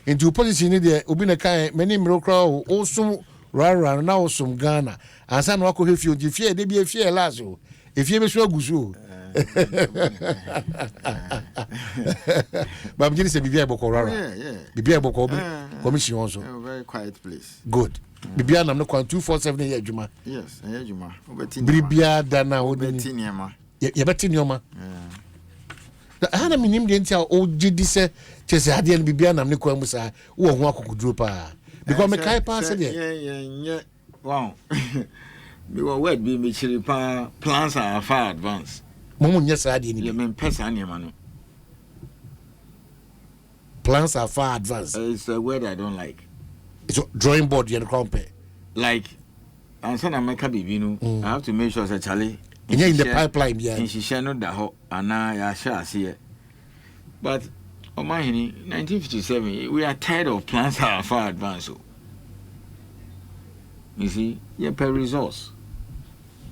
into position in there obi na kan many miracle also rara na osum Ghana ansa na wako hefi oji fie de bi fie lazo efie be so agusu but mjini se bibia boko rara bibia boko commission also very quiet place good bibia nam no kwan 247 ye adwuma yes ye adwuma bibia dana obeti niema ye beti nioma hana minim de ntia o gidi se chese ade bibia nam ne kwan musa wo ho akokuduro pa because me kai pa se de yeah wow me word be me chiri pa plans are far advanced momu nya sa ade ni ye me pesa niema no plans are far advanced. It's a word I don't like. It's a drawing board you compare. Like, and so I make a baby, I have to make sure that Charlie in the pipeline, yeah. And she shall not the whole, and I shall see it. But, oh my, 1957, we are tired of plans are far advanced. You see, you're per resource.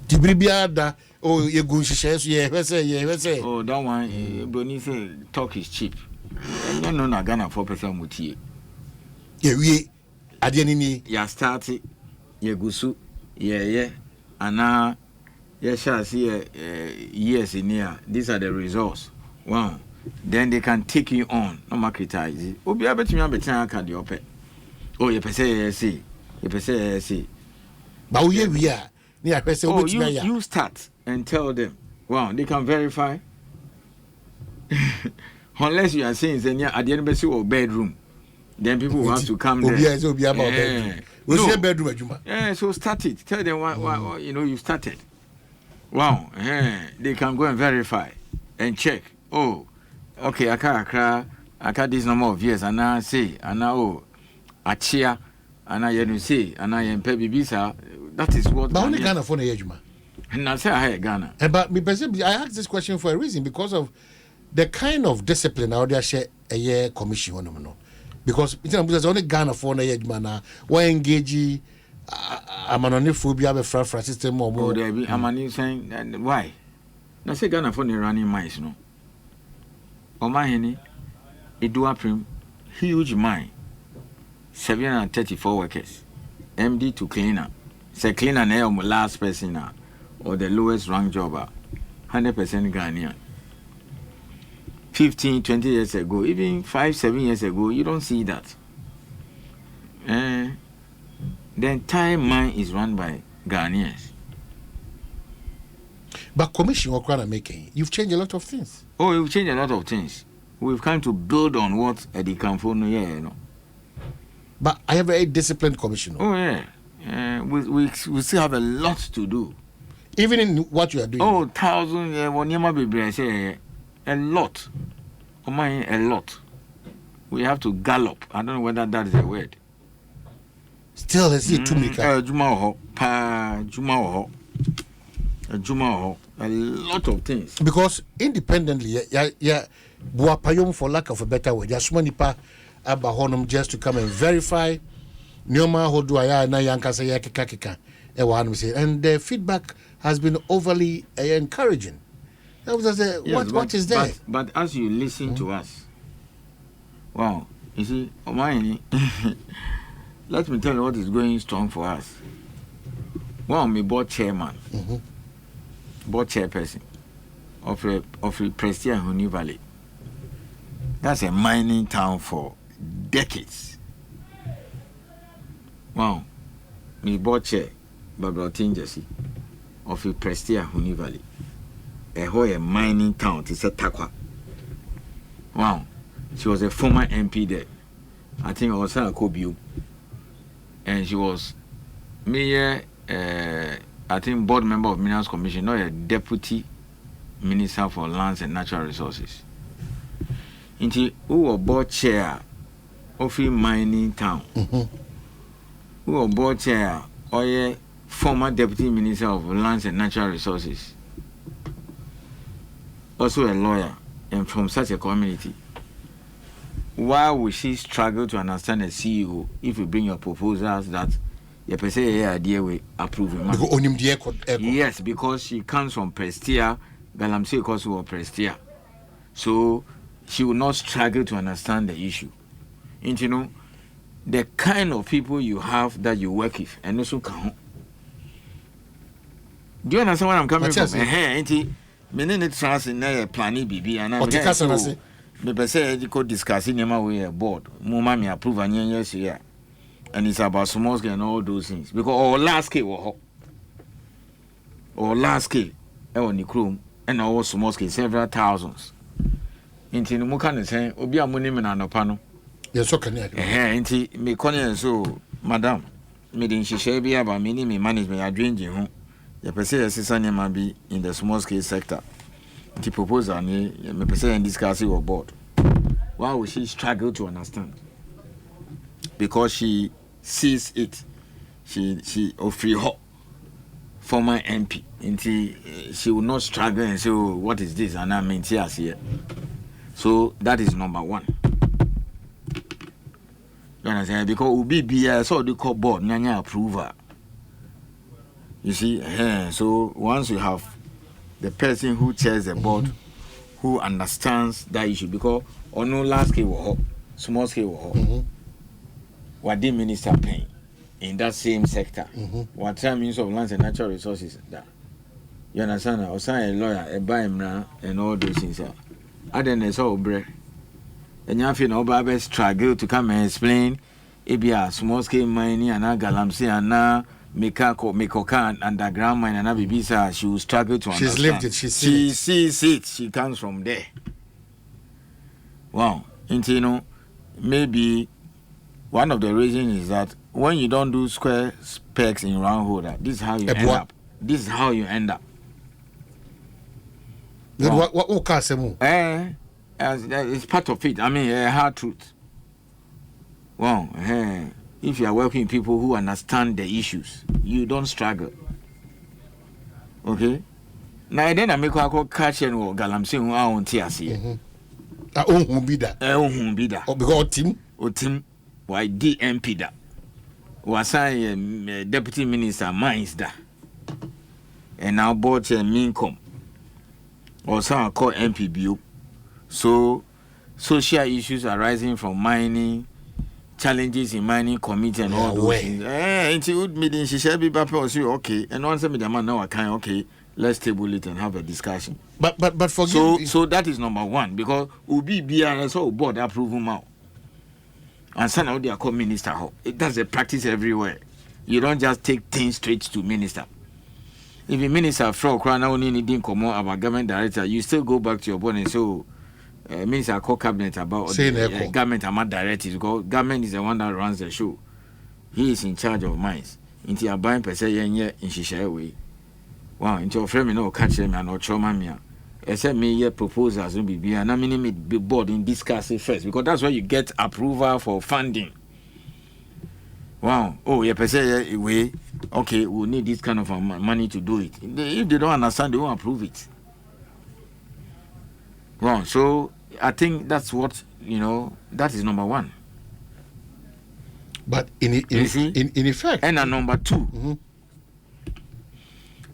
Tibribiada, oh, you're going to share, yeah, say. Oh, that one, Bonnie say, talk is cheap. No, na Ghana 4% mutie. Yeah, we adiani ya start ye gusu yeah and yeah shall see years in here. These are the results. Wow. Then they can take you on. No marketize. Obi abetimi abetan aka de opet. Oh, you pese see. You pese see. But we are. Yeah, pese obetimi ya. You start and tell them. Wow, they can verify. Unless you are saying at the end of your bedroom, then people will have to come there. What's bedroom? Yeah, so start it. Tell them what you started. Wow, they can go and verify and check. Oh, okay, I got this number of years, and I say, and now achia, and I say, and I am baby visa. That is what. But only Ghana for the age, man. And I say I had Ghana. But I asked this question for a reason because of the kind of discipline out there share a year commission on no. Because there's only Ghana for a year man why engage amanophobia be fra system or more there be amani saying why na say Ghana for the running mines no o mahini Eduaprim huge mine 734 workers MD to cleaner say cleaner na last person or the lowest rank jobber 100% Ghanaian 15, 20 years ago, even 5, 7 years ago, you don't see that. The entire mine is run by Ghanaians. But commission what kind of making? You've changed a lot of things. Oh, you've changed a lot of things. We've come to build on what Eddie Camfono, you know. But I have a disciplined commission. Oh, yeah. We still have a lot to do. Even in what you are doing. Oh, 1,000, a lot. Oh my, a lot. We have to gallop. I don't know whether that is a word. Still, let's see, Jumaho, a lot of things. Because independently, Buapayom, for lack of a better word, there's many pa abahonum just to come and verify. Nyoma Hoduaya na Yankasa Yakika, and the feedback has been overly encouraging. What is there? But as you listen to us, wow, you see, Omani, let me tell you what is going strong for us. One, me board chairman, board chairperson of the Prestia Huni Valley. That's a mining town for decades. Wow, me board chair, Barbara Tinjasi of the Prestia Huni Valley. A whole mining town, it's a Takwa. Wow. She was a former MP there. I think also a Kobiu. And she was mayor, I think board member of Minerals Commission, not a deputy minister for lands and natural resources. Into who was board chair of a mining town. Who was board chair or a former deputy minister of lands and natural resources. Also a lawyer and from such a community. Why would she struggle to understand a CEO if you bring your proposals that you per se idea we approve? Yes, because she comes from Prestia, Galamsey because of Prestia. So she will not struggle to understand the issue. And you know, the kind of people you have that you work with, and also count. Do you understand where I'm coming from? Many trans in there planning BB and I'm saying, the say you could discuss in your way a board. Mama me approve and yes, yeah. And it's about small scale and all those things. Because our last scale or last scale on the chrome and our small scale several thousands. Into the Mukan saying, Obia Munim and Anopano. Yes, so can you? Into me calling so, Madam, meeting she shall be about minimum management. I drink you home. The person assistant might be in the small scale sector. The proposal, me person discussing your board. Why would she struggle to understand? Because she sees it. She free her former MP. Until she will not struggle and say, oh, what is this? And I mean, here. So that is number one. You understand? Because UBB, so they call board, Nyanya approval. You see, so once you have the person who chairs the board, who understands that issue, because on no large scale, small scale, what the minister paying in that same sector, what time Minister of Lands and Natural Resources that. You understand? Or sign a lawyer, a buyer, and all those things. I then it's all bread. And you have to know struggle to come and explain it be a small scale mining and a galamsey and now Mekoka underground mine and Abibisa. She will struggle to understand. She's lived it, she sees it, she comes from there. Wow. And you know, maybe one of the reasons is that when you don't do square specs in round holder, this is how you end up. This is how you end up. Wow. What can say? It's part of it. I mean, hard truth. Wow. If you are working with people who understand the issues, you don't struggle. Okay? Now then I make a catch and galamsey who are on TRC. Who be that? Who be that? Because team? Or team. Why DMP that? Was I deputy minister mines that? And now board Mincom. Or some call MPBU. So, social issues arising from mining, challenges in mining committee and all those things. Into good meeting, she shall be back and say, okay. And once I meet the man now, I can, okay, let's table it and have a discussion. But forgive me. So that is number one, because Ubi BRS or board approval now. And some of they are called minister. That's a practice everywhere. You don't just take things straight to minister. If a minister from Crown only needing come about government director, you still go back to your board and say, minister call cabinet about the government amount directors, because government is the one that runs the show. He is in charge of mines. Into a buying per se in Shisha way. Wow, into a frame no catch them and no trauma me. Except me your proposals will be and I mean be board in discuss it first, because that's where you get approval for funding. Wow. Oh, yeah, per se way. Okay, we'll need this kind of money to do it. If they don't understand, they won't approve it. Wow. So I think that's what, that is number one. But in effect. And number two,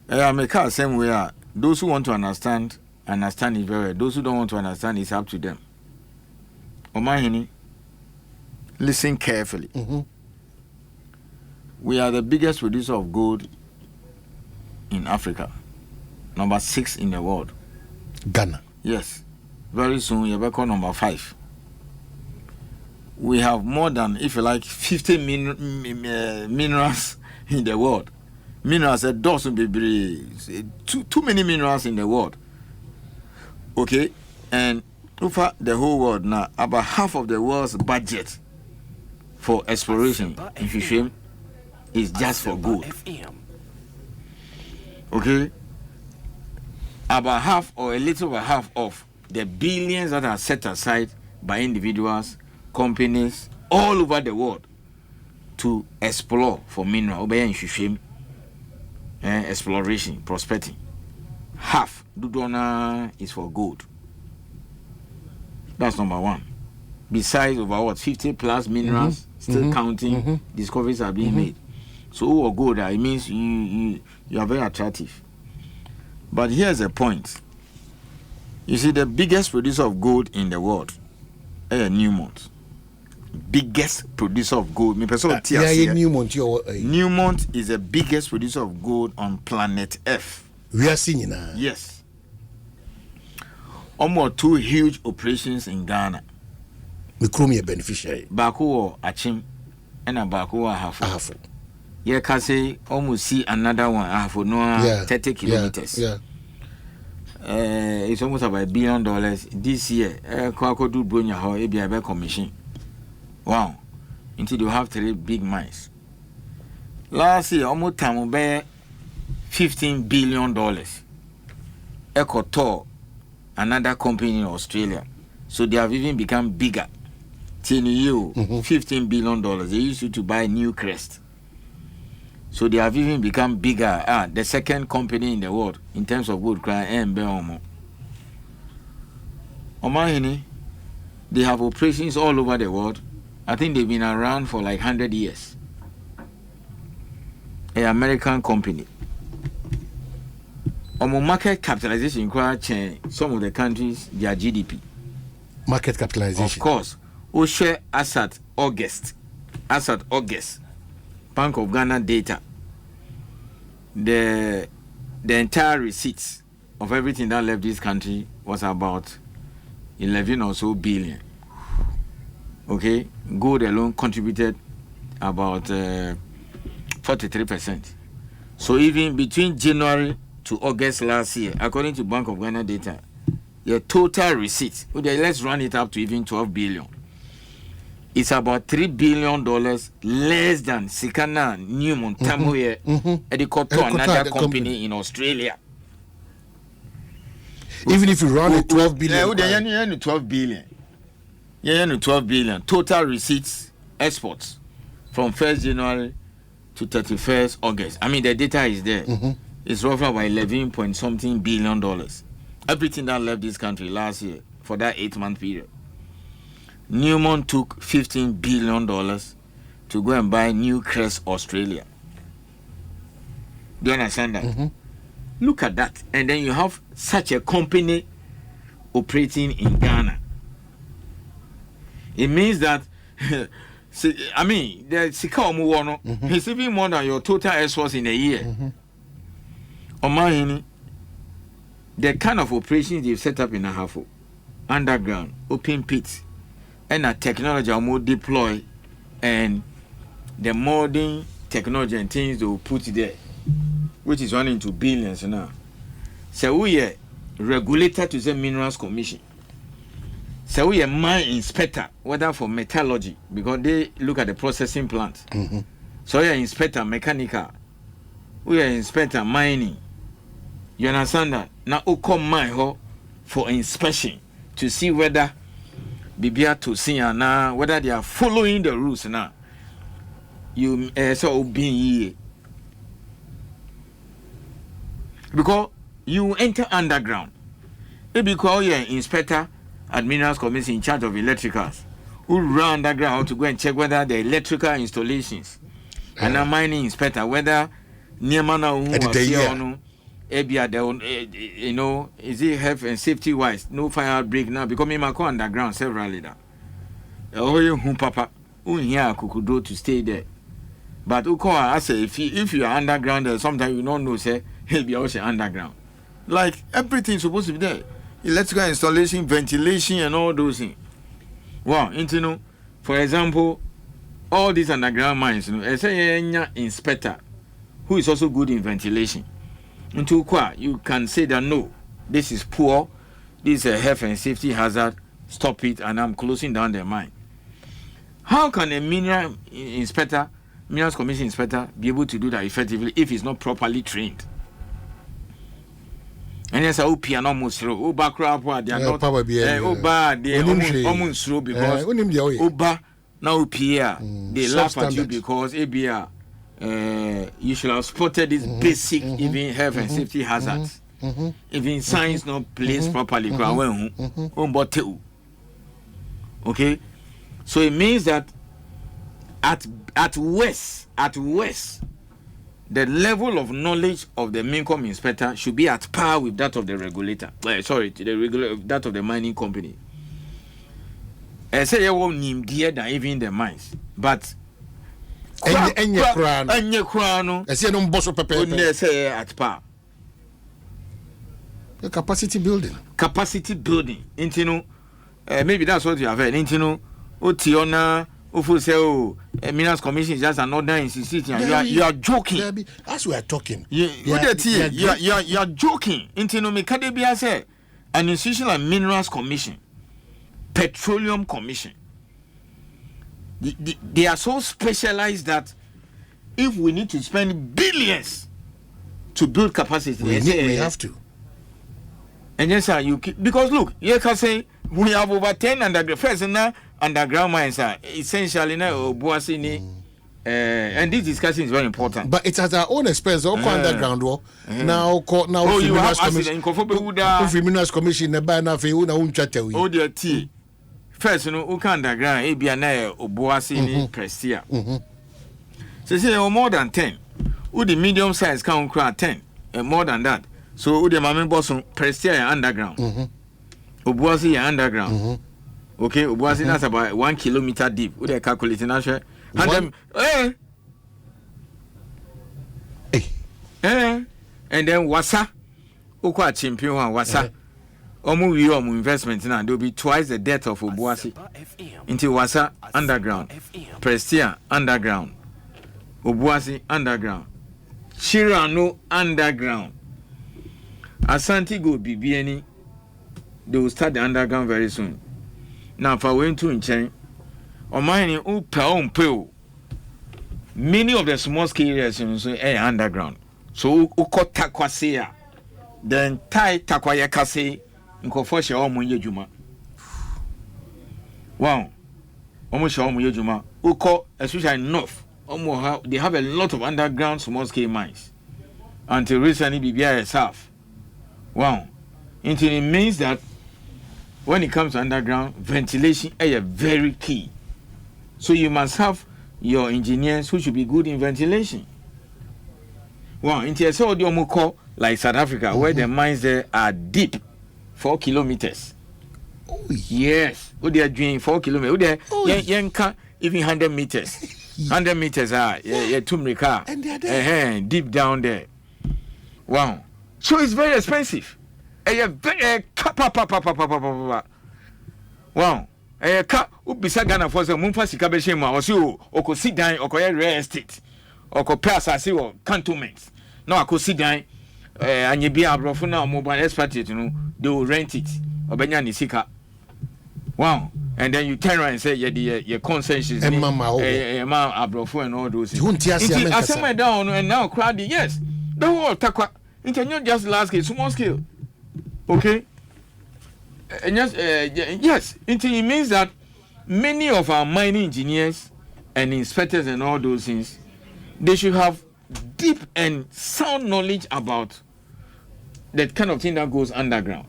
I make the same way. Those who want to understand it very well. Those who don't want to understand, it's up to them. Omahini, listen carefully. We are the biggest producer of gold in Africa. Number 6 in the world. Ghana. Yes. Very soon, you'll become number 5. We have more than, if you like, 50 minerals in the world. Minerals, a dozen baby, too many minerals in the world. Okay? And over the whole world now, about half of the world's budget for exploration in fishing is just for gold. Okay? About half or a little over half of the billions that are set aside by individuals, companies, all over the world to explore for mineral, exploration, prospecting. Half Dudona is for gold. That's number one. Besides over 50 plus minerals, still counting, discoveries are being made. So gold, it means you are very attractive. But here's a point. You see, the biggest producer of gold in the world is Newmont. biggest producer of gold. Newmont is the biggest producer of gold on planet Earth. We are seeing now. Yes. Almost 2 huge operations in Ghana. We come here beneficiary. Baku or Achim and a Baku or Hafu. Yeah, can say almost see another one. Hafu no 30 kilometers. Yeah. It's almost about $1 billion this year. Kwaku do bring your ABI commission. Wow. Until you have 3 big mines. Last year, almost time by $15 billion. Ecotor, another company in Australia. So they have even become bigger. $15 billion. They used to buy Newcrest. So they have even become bigger. The second company in the world in terms of gold cry and Beomo. Omahini, they have operations all over the world. I think they've been around for like 100 years. An American company. Market capitalization change some of the countries, their GDP. Market capitalization. Of course. We share asset August. Bank of Ghana data. The entire receipts of everything that left this country was about 11 or so billion. Okay, gold alone contributed about 43%. So even between January to August last year, according to Bank of Ghana data, your total receipts, let's run it up to even 12 billion. It's about $3 billion less than Sikana Newmont Tamoye Edikoto, another company in Australia. Even if you run it 12 billion. 12 billion. Yeah, 12 billion. Total receipts, exports from 1st January to 31st August. I mean, the data is there. It's roughly about 11 point something billion. Everything that left this country last year for that 8-month period. Newmont took $15 billion to go and buy Newcrest Australia. Do you understand that? Look at that. And then you have such a company operating in Ghana. It means that, I mean, the Sika Omuwono is even more than your total exports in a year. Omahini, the kind of operations they've set up in Ahafo, underground, open pits, and a technology will deploy, and the modern technology and things they will put there, which is running to billions now. So we are regulator to the Minerals Commission. So we are mine inspector, whether for metallurgy, because they look at the processing plant. So we are inspector mechanical. We are inspector mining. You understand that? Now we come mine for inspection to see whether Bibia to see now whether they are following the rules now. You so being because you enter underground. It because you're inspector at Minerals Commission in charge of electricals who run underground to go and check whether the electrical installations and a mining inspector whether near mana you know, is it health and safety wise? No fire outbreak now because me ma go underground several later. Papa here kukudo to stay there. But I say if you are underground, sometimes you don't know say be also underground. Like everything is supposed to be there. Electrical installation, ventilation, and all those things. Wow, you know, for example, all these underground mines, you know, as a inspector who is also good in ventilation. Into you can say that no, this is poor, this is a health and safety hazard, stop it, and I'm closing down the mine. How can a mineral inspector, Minerals Commission inspector, be able to do that effectively if he's not properly trained? And yes, I piano musro, background, they are not bad, they are almost slow because Oba now Pierre, they laugh at you because ABR. You should have spotted this basic even health and safety hazards. Even science not placed properly. Okay, so it means that at worst, the level of knowledge of the Mincom inspector should be at par with that of the regulator. That of the mining company. I say you won't name dear than even the mines, but Enye crown. I say no bosso pepe. Say at par. The capacity building. Capacity building. Intino, maybe that's what you have heard. Intino, Otiona, Ofuseo, Minas Commission is just another institution. You are joking. As we are talking. You are joking. Intino, Mekadebia say an institution like Minerals Commission, Petroleum Commission. They are so specialized that if we need to spend billions to build capacity, we have to. And yes, sir, because look, you can say we have over 10 underground. First, now underground mines are essentially now Boasini, and this discussion is very important. But it's at our own expense. All underground war now. You have accident. Minerals Commission. Oh dear, T. First, you know, who can underground? ABNA or Boasini Prestia. So say more than 10. Who the medium size can cry 10 and more than that. So the mama boss Prestia underground. Obuasi underground. Okay, Obuasi that's about 1 kilometer deep. Would they calculate na share? And then Wasa. Ukwa champion Wasa. Omu wi omu investment na there will be twice the depth of Obuasi. Into Wasa underground. Prestia underground. Obuasi underground. Chirano underground. Asante go BBNI, they will start the underground very soon. Now, if I went to in China, or mining, many of the small scale areas are underground. So, uko takwasea, then tai takwaya kase, nkofoshe omu yejuma. Wow, almost omu yejuma. Uko, especially north, they have a lot of underground small scale mines. Until recently, BBI south. Wow. It means that when it comes to underground, ventilation is very key. So you must have your engineers who should be good in ventilation. Wow. Into so the like South Africa, where the mines there are deep, 4 kilometers. Oh yes. What they are doing 4 kilometers. Even 100 meters. 100 meters are 2 meter. And they are there. Deep down there. Wow. So it's very expensive. Wow. Ubisa Ghana for some Mumfa Sikabeshima or so, or could sit down or real estate or could pass as you cantonments. No, I could sit down and you be a brofuna mobile expatriate, you know, they will rent it or Benyani Sika. Wow. And then you turn around and say, your consensus is Abrofu and all those things. I sent my down and now crowded. Yes, the whole Takwa. It's not just large scale, small scale. Okay? And yes, it means that many of our mining engineers and inspectors and all those things, they should have deep and sound knowledge about that kind of thing that goes underground.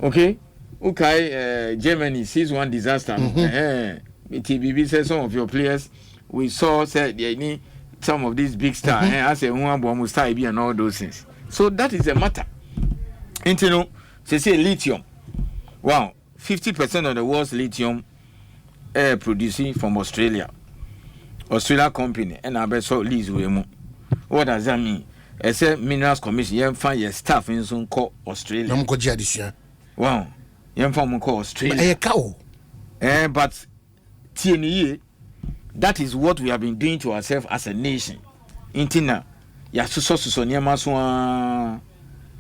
Okay? Okay, Germany sees one disaster. TBB says some of your players, we saw, said they need some of these big stars, as a woman star and all those things. So that is a matter. And you know, they say lithium. Wow, 50% of the world's lithium producing from Australia. Australia company, and I bet so lease with them. What does that mean? I say Minerals Commission, you find your staff in some called Australia. Wow, you find called Australia. But TNE. That is what we have been doing to ourselves as a nation. Intina, ya so near Maswa.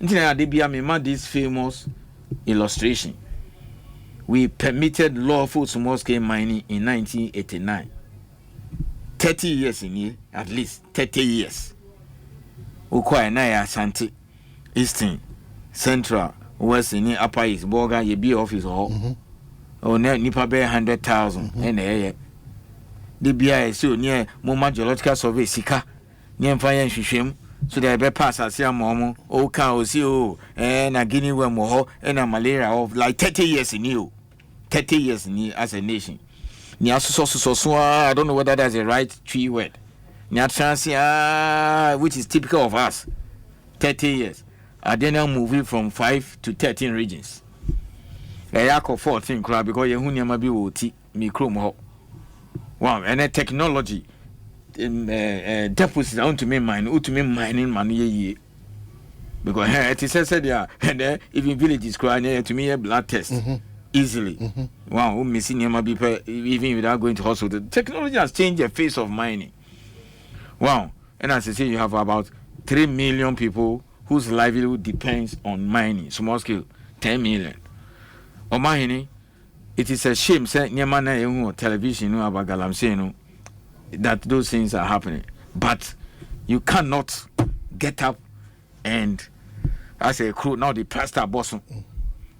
Intina, they be a this famous illustration. We permitted lawful small scale mining in 1989. 30 years in here, at least 30 years. Ukwai na ya Ashanti, Eastern, Central, West, in Upper East, Boga, ye be office or nipa be 100,000 and the BI so near Moma Geological Survey Sika, near Fire Shishim, so they be pass as your mom, O cow, and a guinea worm, and a malaria of like 30 years in you. 30 years in you as a nation. I don't know whether that's a right tree word. Which is typical of us. 30 years. I then now moving from 5 to 13 regions. Yako 14 crab because you never be woti me chrome ho. Wow, and a technology deposits out to me mining money ye. Because it is said yeah, and even villages crying to me a blood test easily. Wow, missing him be even without going to hospital. Technology has changed the face of mining. Wow, and as I say, you have about 3 million people whose livelihood depends on mining, small scale, 10 million. Omahini, it is a shame, say, Nyamana television about Galamsey, that those things are happening. But you cannot get up and, as a crew, now the pastor bosom,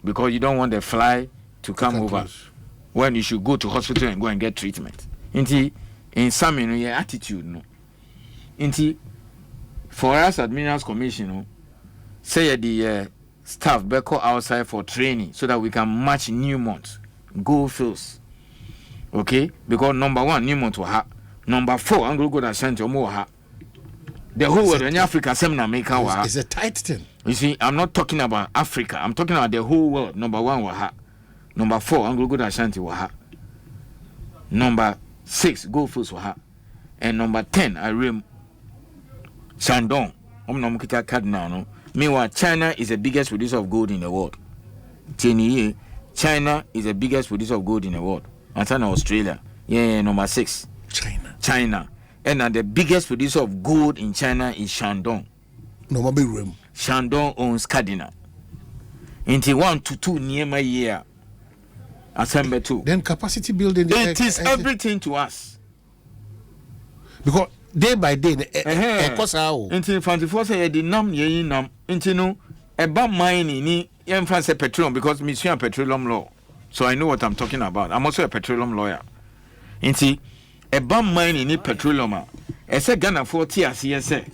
because you don't want the fly to come over when you should go to hospital and go and get treatment. In some, your attitude, no. For us at Minerals Commission, say the staff be call outside for training so that we can match Newmont, gold fields. Okay? Because number 1, Newmont will have. Number 4, Anglo Gold Ashanti will have. The whole world in Africa, it's a tight thing. You see, I'm not talking about Africa. I'm talking about the whole world. Number 1 will have. Number 4, Anglo Gold Ashanti will have. Number 6, gold fields will have. And number 10, I remember Shandong. Meanwhile, China is the biggest producer of gold in the world. China is the biggest producer of gold in the world. And Australia. Number 6. China. And the biggest producer of gold in China is Shandong. Shandong owns Cardinal. Into 1 to 2 near my year. Assembly 2. Then capacity building. It is everything to us. Because day by day, until 24 say the nam ye nam until no about mining ni say petroleum because me a petroleum law, so I know what I'm talking about. I'm also a petroleum lawyer. Until about mining ni petroleum, I say Ghana 40 as yes say,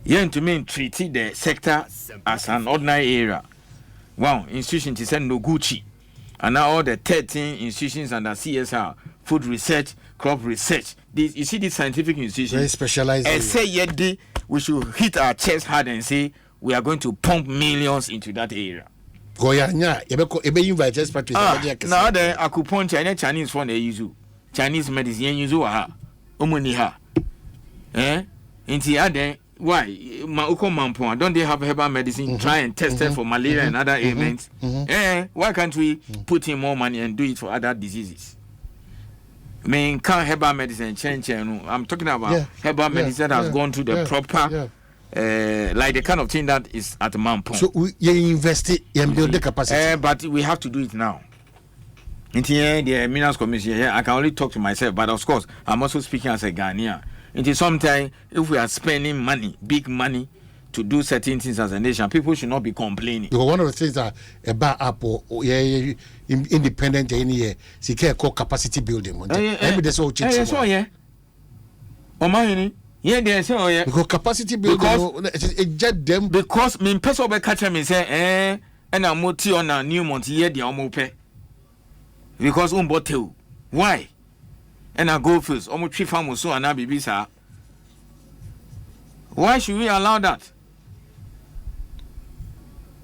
yen to mean treaty the sector as an ordinary area. Wow, institution to send no Gucci, and now all the 13 institutions under CSR, food research, crop research. This, you see these scientific institutions very specialized. And say yet we should hit our chest hard and say we are going to pump millions into that area. Now the acupuncture and Chinese phone they use Chinese medicine use umuni ha. Into other why mampon don't they have herbal medicine try and test it for malaria and other ailments? Why can't we put in more money and do it for other diseases? Can't herbal medicine change. I'm talking about herbal medicine that has gone through the proper, like the kind of thing that is at Mampong. So we invest it and build the capacity. But we have to do it now. In the Minerals Commission, I can only talk to myself, but of course, I'm also speaking as a Ghanaian. Until sometimes, if we are spending money, big money, to do certain things as a nation, people should not be complaining. Because one of the things that about Apple, independent in here, she called capacity building. Because capacity building, it jet them. Because me person be catch me say, and I'm moti on a new month here, the omope. Because umbote. Why? And I go first. Omo tree farm so and I be sir. Why should we allow that?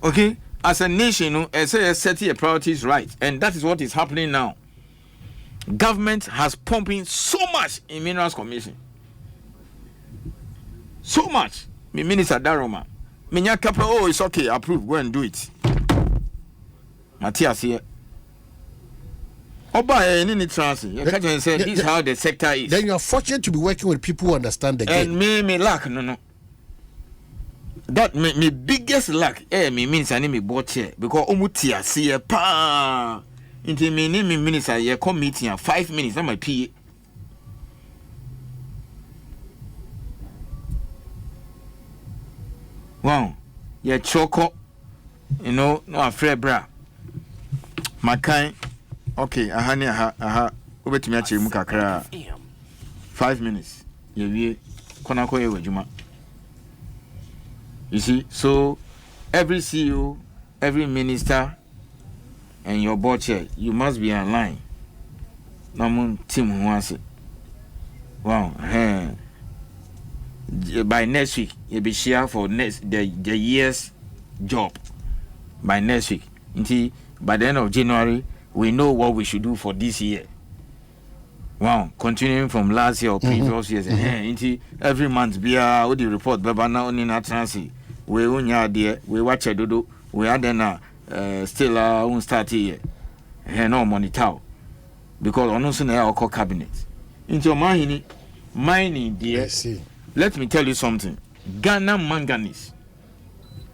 Okay, as a nation, setting a priorities right, and that is what is happening now. Government has pumping so much in Minerals Commission, so much. Me Minister Daroma, me nyakapa it's okay, approve, go and do it. Matthias here. Oba any trans. You can say this is how the sector is. Then you are fortunate to be working with people who understand the game. And me lack no. That me biggest lack me means I need me bought here because omutia see a pa into me name minister ye come meeting 5 minutes on my PA. Wow, ye choco, no afraid bra. My kind, okay, aha, over to me at Mukakra 5 minutes. Ye konako ye wajuma. You see, so every CEO, every minister, and your board chair, you must be aligned. Namun team who wants it. Wow, by next week, you'll be share for the year's job. By next week, until by the end of January, we know what we should do for this year. Wow, continuing from last year or previous years. Every month, be a report, but now only not transit. We watch a dodo, we are then still won't start here. No money towel. Because on also now call cabinet. Into mining, dear. Let me tell you something. Ghana Manganese.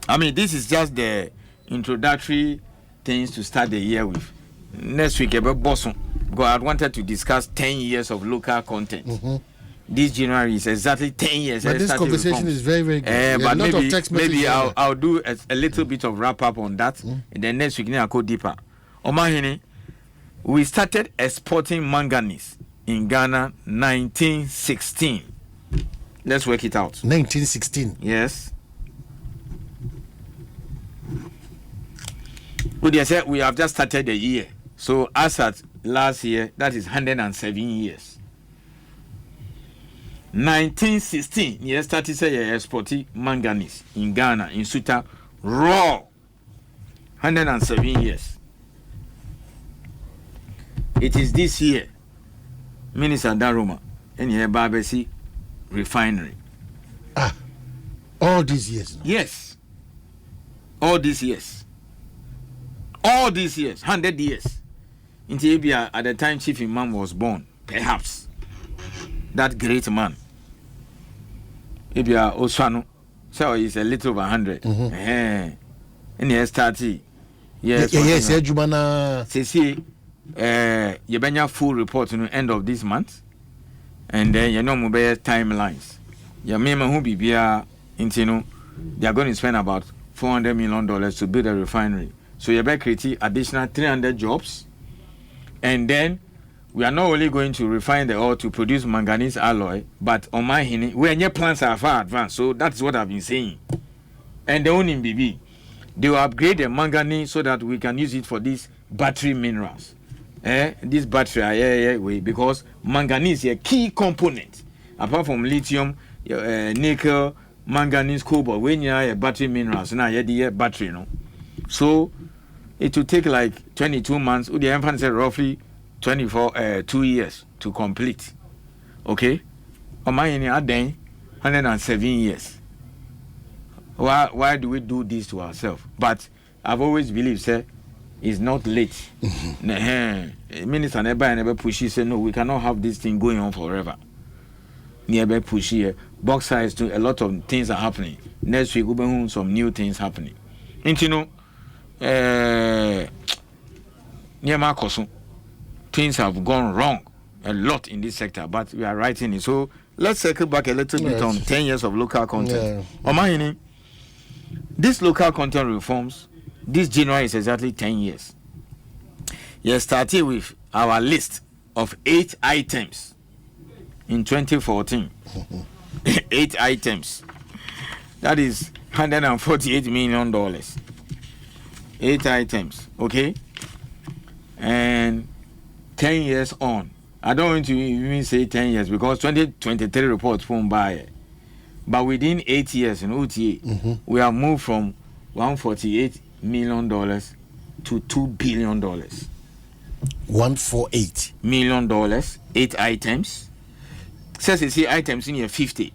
I mean, this is just the introductory things to start the year with. Next week, about Boston, because I wanted to discuss 10 years of local content. This January is exactly 10 years. But this conversation is very, very good. But maybe I'll do a little bit of wrap up on that. And then next week, I'll go deeper. Omahini, we started exporting manganese in Ghana 1916. Let's work it out. 1916. Yes. Good, you said we have just started the year. So as at last year, that is 107 years. 1916, yes, started say exporting manganese in Ghana, in Suta, raw. 107 years. It is this year, Minister Daruma, and here Barbesi refinery. All these years. Yes. All these years. All these years, 100 years. In Ethiopia, at the time Chief Imam was born, perhaps that great man. Ibia Oswano, so he's a little over 100. And he started. Yes, Jumana. See, you bring full report to the end of this month, and then you know mobile timelines. Your member who be via Intino, they are going to spend about $400 million to build a refinery. So you better create additional 300 jobs, and then we are not only going to refine the ore to produce manganese alloy, but on my hini, when your plants are far advanced, so that's what I've been saying. And the only BB, they will upgrade the manganese so that we can use it for these battery minerals. This battery, because manganese is a key component apart from lithium, nickel, manganese, cobalt. When you have battery minerals, now you have battery, no. So it will take like 22 months. The infant said roughly 2 years to complete. Okay? On my end, 107 years. Why do we do this to ourselves? But I've always believed, sir, it's not late. Minister never pushy say no, we cannot have this thing going on forever. Never pushy. Box size too, a lot of things are happening. Next week we'll be some new things happening. And you know, near Marcos, things have gone wrong a lot in this sector, but we are writing it. So let's circle back a little bit on 10 years of local content. Omahini, this local content reforms, this January is exactly 10 years. You started with our list of 8 items in 2014. 8 items. That is $148 million. 8 items, okay? And 10 years on. I don't want to even say 10 years because 2023 report from by. But within 8 years in OTA, we have moved from $148 million to $2 billion. $148 million, 8 items. Says you see items in here 50.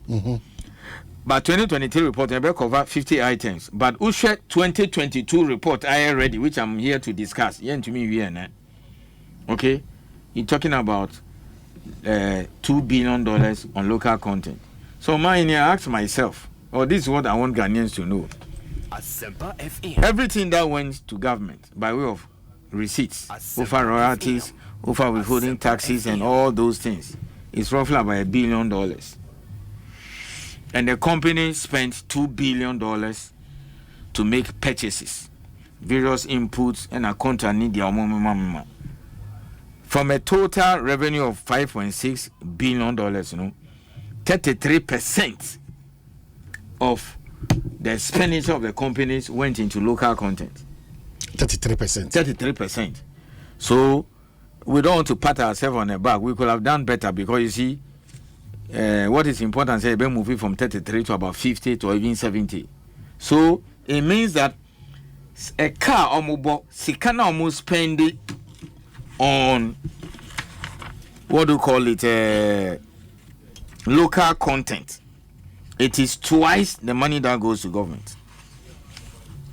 But 2023 report, I will cover 50 items. But Usha 2022 report, I already, which I'm here to discuss. To me, okay? You're talking about $2 billion on local content. So I asked myself, this is what I want Ghanaians to know. Everything that went to government by way of receipts, over royalties, over withholding taxes, and all those things is roughly about $1 billion. And the company spent $2 billion to make purchases, various inputs, and a contract need their mama. From a total revenue of $5.6 billion, 33% of the expenditure of the companies went into local content. 33%. 33%. So we don't want to pat ourselves on the back. We could have done better because you see, what is important is moving from 33 to about 50 to even 70. So it means that a car omobo sikana almost spend it on what do you call it local content. It is twice the money that goes to government.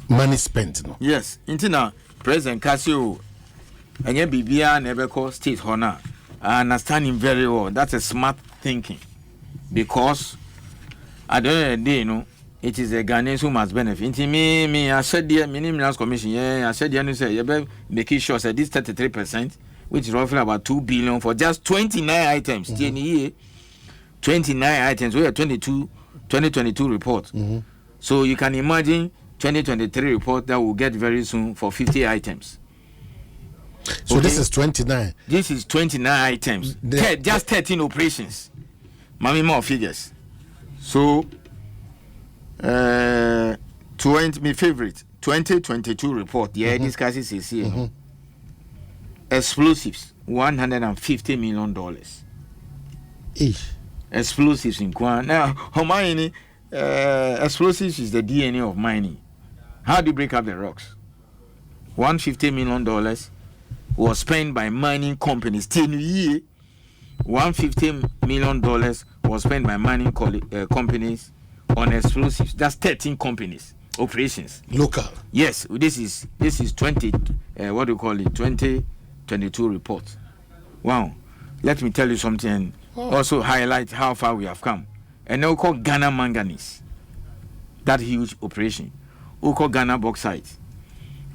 Money spent, no? Yes. Intina President Casio and your BBA never call state honor. I understand him very well. That's a smart thinking. Because at the end of the day, you know, it is the Ghanaians who must benefit. Me, I said the minimum commission, I said the say you making sure that this 33%, which is roughly about 2 billion for just 29 items. 29 items. We are 2022 report. Mm-hmm. So you can imagine 2023 report that will get very soon for 50 items. So okay. This is 29. This is 29 items. Just 13 operations. Mami more figures. So 20 my favorite 2022 report. Yeah, discusses is here. Mm-hmm. Explosives, $150 million. Explosives in Kwan. Now, Hermione, explosives is the DNA of mining. How do you break up the rocks? $150 million was spent by mining companies. $150 million was spent by mining companies on explosives. That's 13 companies operations. Local. Yes, this is 2022 report. Wow. Let me tell you something. Also highlight how far we have come. And now we call Ghana Manganese. That huge operation. We call Ghana Bauxite.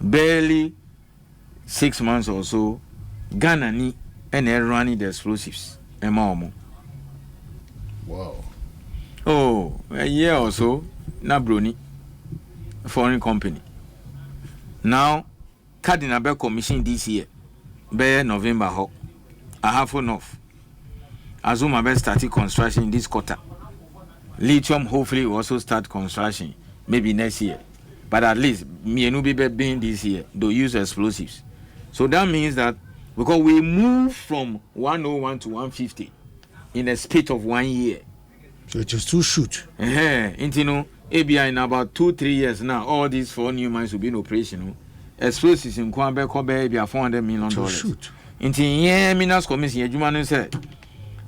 Barely 6 months or so, Ghana ni and they're running the explosives. Wow. Oh, a year or so, na Bruni, foreign company. Now, Cardinal Commission this year, by November, I have enough. Azuma Bell started construction this quarter. Lithium hopefully will also start construction maybe next year. But at least me and Ubi being this year, they'll use explosives. So that means that because we move from 101 to 150 in a split of 1 year. So it is too shoot. ABI in about 2-3 years now, all these 4 new mines will be in operation. Explosives in Kwambe Kobe be $400 million. To shoot. Minas Commission, Jumanu said,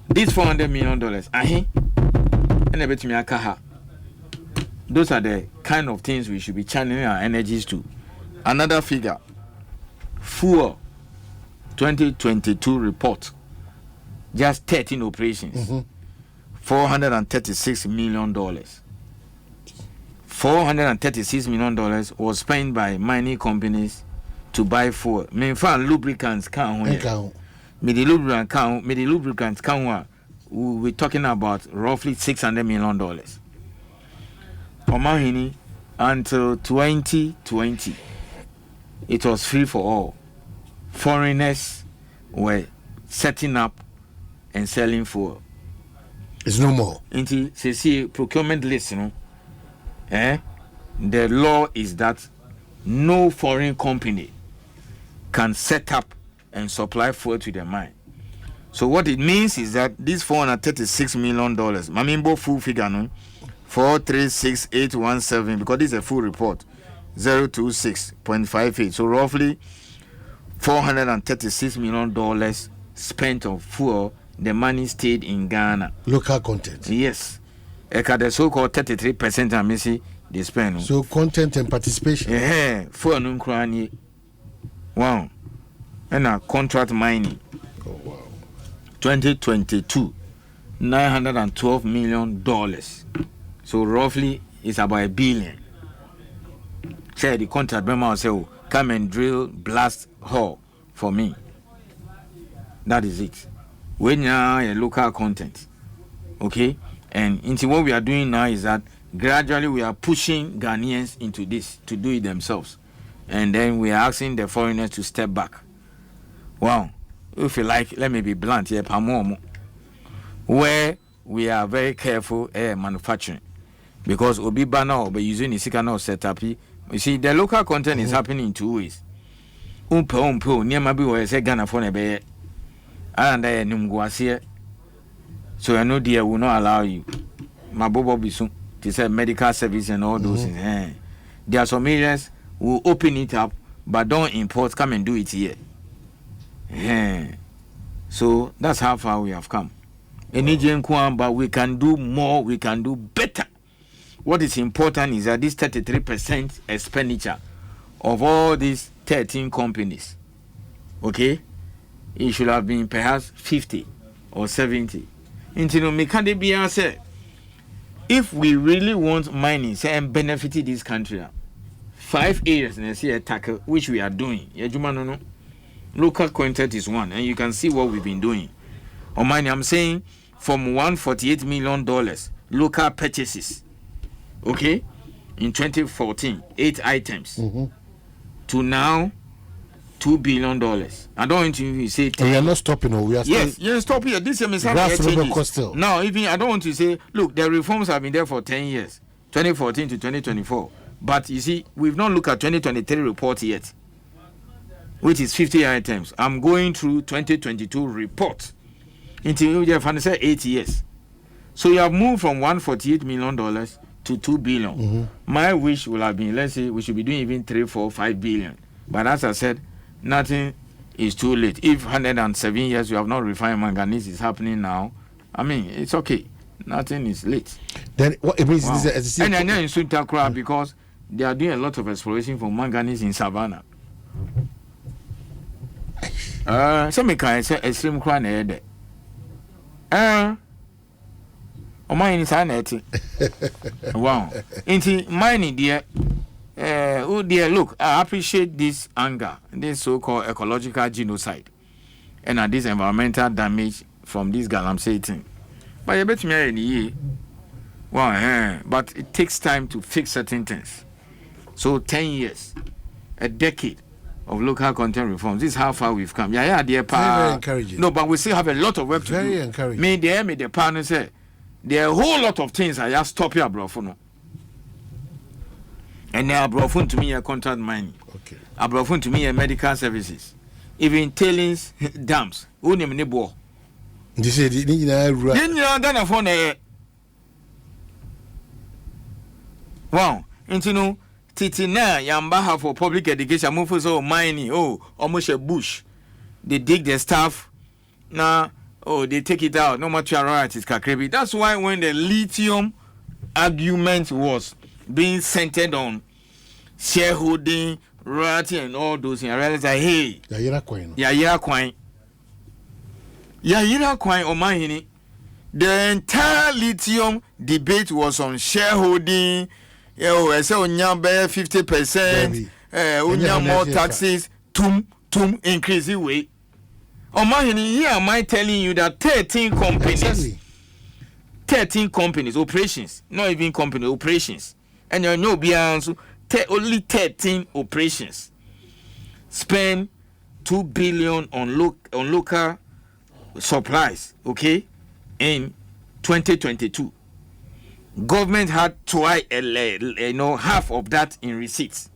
this $400 million, and a bit me akaha. Those are the kind of things we should be channeling our energies to. Another figure, fuel 2022 report, just 13 operations, $436 million. $436 million was spent by mining companies to buy fuel. In fact, lubricants can't. The lubricants can't. We're talking about roughly $600 million. Until 2020, it was free for all. Foreigners were setting up and selling fuel. It's no more. Into see procurement list, you know. The law is that no foreign company can set up and supply fuel to the mine. So what it means is that this $436 million, Mamimbo full figure, no, 436,817, because this is a full report, 026.58. So roughly $436 million spent on fuel. The money stayed in Ghana. Local content. Yes. The so-called 33% I miss they spend. So content and participation. Fuel no crani. Wow. And contract mining. Oh wow. 2022, $912 million. So roughly it's about $1 billion. Say the contract member say, come and drill blast hole for me. That is it. When you are a local content, okay, and into what we are doing now is that gradually we are pushing Ghanaians into this to do it themselves, and then we are asking the foreigners to step back. Wow, if you like, let me be blunt here, where we are very careful manufacturing, because Obi Bana or be using the Sikana setup. You see, the local content is happening in 2 ways. Near maybe where say Ghana for a and I numguasia. So I know dear will not allow you. My bobo be soon to say medical service and all those things. There are some areas we'll open it up, but don't import. Come and do it here. So that's how far we have come. But we can do more. We can do better. What is important is that this 33% expenditure of all these 13 companies, okay, it should have been perhaps 50 or 70. If we really want mining and benefit this country, 5 areas and see a tackle which we are doing. Local content is one, and you can see what we've been doing. On mining, I'm saying from $148 million local purchases, okay, in 2014, 8 items, to now $2 billion. I don't want to say. We are not stopping. We are yes, you're stopping. This is now. Even I don't want to say. Look, the reforms have been there for 10 years, 2014 to 2024. But you see, we've not looked at 2023 report yet, which is 50 items. I'm going through 2022 report. Until you have said 8 years. So you have moved from $148 million to $2 billion. My wish would have been, let's say, we should be doing even 3, 4, 5 billion. But as I said, nothing is too late. If 107 years you have not refined manganese is happening now, I mean, it's okay. Nothing is late. Then what it means is and I know in Suntakra because they are doing a lot of exploration for manganese in Savannah. Some can say extreme crime there. Mine is aneti. Wow. Into mining, dear. Oh dear, look, I appreciate this anger, this so-called ecological genocide, and this environmental damage from this galamsey thing. But you bet me any wow, but it takes time to fix certain things. So 10 years, a decade of local content reforms. This is how far we've come. Yeah, dear very encouraging. No, but we still have a lot of work to do. Very encouraging. Me, the partner say there are a whole lot of things I just stop here, bro. For no. And now, bro, to me, a contract mining. Okay. I brought to me a medical services, even tailings dams. Who name the boy? This is the Then you are gonna phone a wow. And you know, Titina, Yambaha for public education, move for mining, almost a bush. They dig the stuff, now, they take it out, no matter royalties, kakrebi. That's why when the lithium argument was being centered on shareholding, royalty, and all those things, I realized that, hey, Yayira Kwine or Mahini, the entire lithium debate was on shareholding. I say Unyambe 50%, Unyam more taxes, tum increase the way. Oh Mahini, here am I telling you that 13 companies, exactly. 13 companies, operations, not even company operations, and you know beyond only 13 operations spend $2 billion on local supplies, okay, in 2022. Government had twice, half of that in receipts.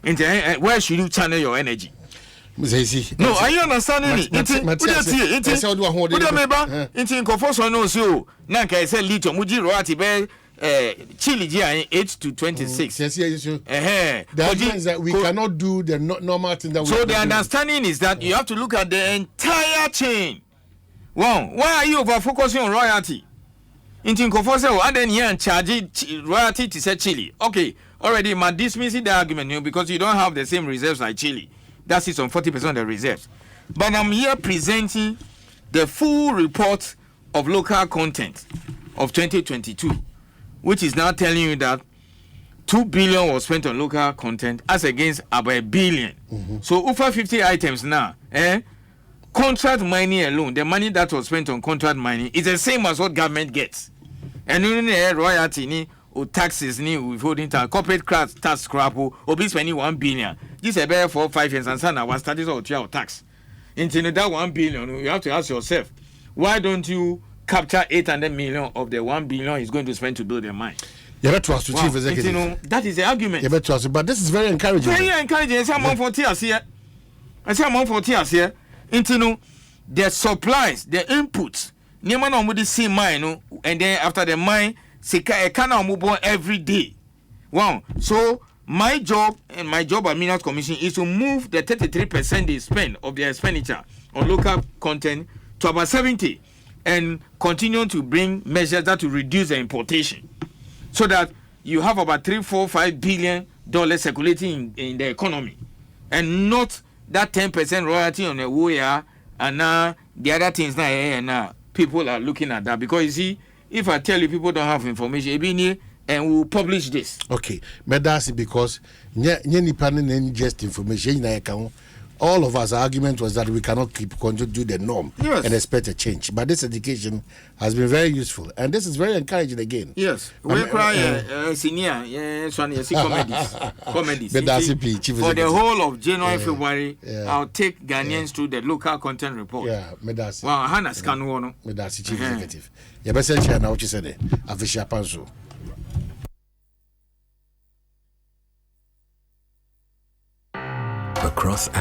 Where should you channel your energy? No, are you understanding me? Chile 8 to 26. Yes. That means that we cannot do the normal thing that we So the understanding is that you have to look at the entire chain. Wow, why are you over focusing on royalty? In Tinkofoso, and then here and charge royalty to say Chile. Okay, already my dismissing the argument because you don't have the same reserves like Chile. That is on 40% of the reserves. But I'm here presenting the full report of local content of 2022, which is now telling you that $2 billion was spent on local content as against about $1 billion. So over 50 items now, contract mining alone, the money that was spent on contract mining is the same as what government gets. And royalty or taxes withholding tax, corporate tax scrap or be spending $1 billion. This is about 4 or 5 years and son was started out your tax. Into that $1 billion, you have to ask yourself, why don't you capture 800 million of the 1 billion he's going to spend to build their mine? Chief Executive. That is the argument. But this is very encouraging. Very encouraging. I say I'm on 40 years here. Into the supplies, the inputs. Niema na omudi see mine, and then after the mine, sika ekana omubo every day. Wow. So my job and my job at Minerals Commission is to move the 33% they spend of their expenditure on local content to about 70, and continue to bring measures that will reduce the importation, so that you have about $3-4-5 billion circulating in the economy, and not that 10% royalty on the wire and the other things now. And people are looking at that, because you see, if I tell you people don't have information, and we'll publish this. Okay, but that's because just information. All of us, our argument was that we cannot continue to do the norm and expect a change. But this education has been very useful, and this is very encouraging again. Yes, we cry senior, comedies. But that's for the whole of January, February, I'll take Ghanaians through the local content report. Yeah, that's wow, Hannah Scanwono. That's chief executive. Yeah, but say now what you said, Afisha Panzo. Across Africa.